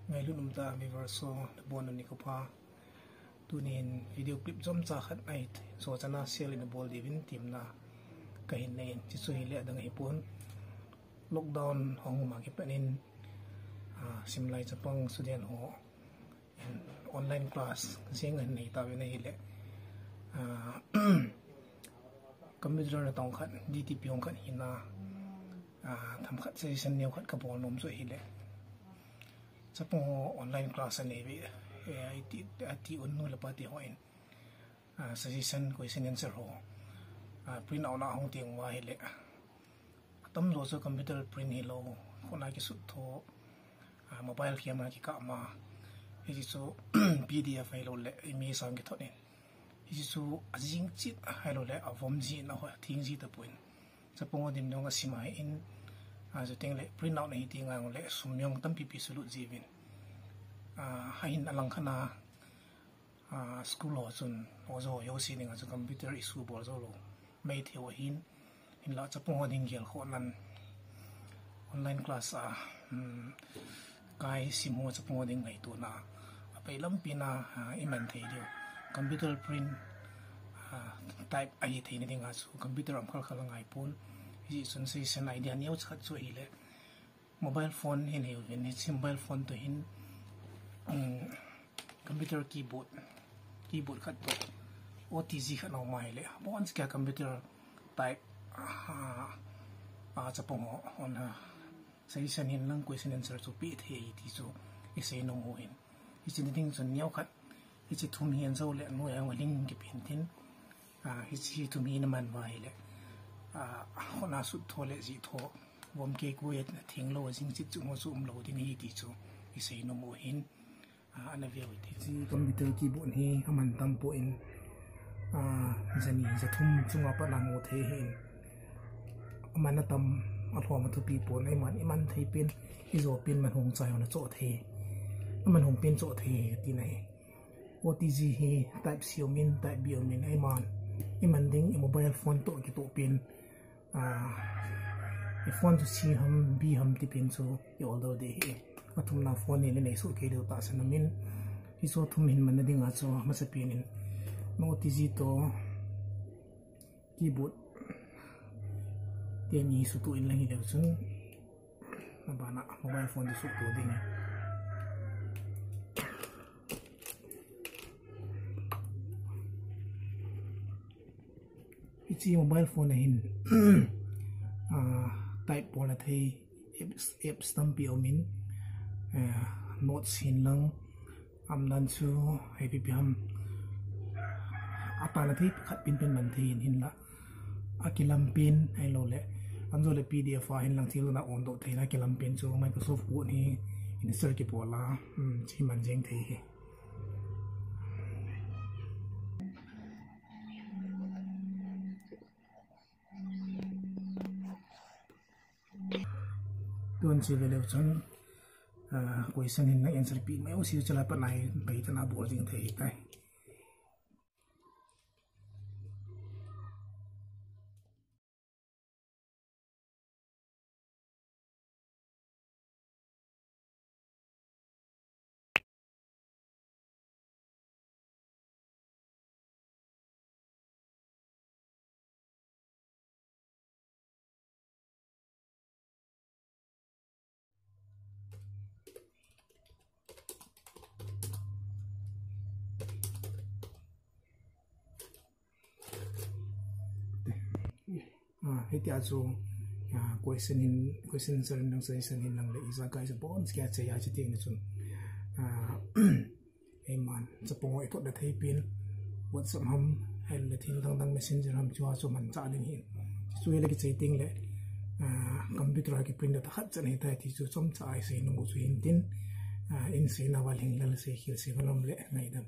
ngay lúc nằm ta mi verso bon ni ko pa tunin video clip zom cha khat ai so chana sel in bol divin team na kahin nei chi chu hi le dang hi pon lockdown hong ma ki panin simlai chapang student ho online class sing an nei ta ve nei le computer na tong khat DTP hong khat hina tham khat session neu khat ka bol nom so hi le chapang online class ani vi ati unnu la pati hoin suggestion question answer ho print out na hong ting wa hi le tam lo so computer print hi lo khona ki su tho mobile camera ki ka ma hi so PDF hi lo le mi sang ki thonin hi so ajing chit hi lo le avom ji na ho thing ji ta point chapang dim nong asima in so teng le print out na hi ting ang le sumyong tam pp sulu jivin hain alang khana school lo chun ozo yosi ninga chu computer issue bol zo lo mai theo hin in la chapong ding gel kho nan online class kai simo chapong ding ngai tu na apai lampina iman thei dio computer print type ai thei ni dinga chu computer am khal khal ngai pun hi sun sei sen idea neu chat chu hi le mobile phone hin he ven ni mobile phone to hin computer keyboard khat to OTG khat no mai le bonds ka computer type chapong on session hin lang question answer to pi the ti so isei no mo hin ichi ding chun nyau khat ichi thum hian zo le no yang ling ki pin tin ichi thum hi na man vai le hona su tho le ji tho bom ke ku et thing lo jing chi chu mo su lo din hi ti chu isei no mo hin ana view ti computer keyboard hi aman tam po in jani ja thum chunga pa na mo the hin amana tam athom thu pi po nei man iman thei pin izo pin man hong chai ona cho the man hong pin cho the ti nei OTG hi type xiaomin type biomin ai man iman ding mobile phone to ki to pin phone to see ham bi ham ti pin so although de hi atum na phone ni nei so ke do ta sanamin iso thum hin man ding a cho masapin in OTG to keyboard tiang ni su tu in lang hidaw sun nabana mobile phone di su tu din ichi mobile phone hin type po na thei apps tam pi omin notes hin lang amnan chu happy biham apa na thei khat pin man thei hin la akilam pin ai lo le anzo le PDF hin lang thil na on do thei na kilam pin chu Microsoft Word ni insert ki pola chi man jeng thei hi tuan si vele chon question hin na answer pi mai o si chala pa nai bai ta na bol jing thei tai heti azu question answer nang session hin lang le isa kai sa bon skia che ya chi ting chun man chapong oi to da thei pin WhatsApp ham hel le thing dang messenger ham chua chu man cha ding hin chu le ki che ting le computer ki print da khat chan he ta ti chu chom cha ai se no chu hin tin in se na wal hing lal se khil se nom le ngai dam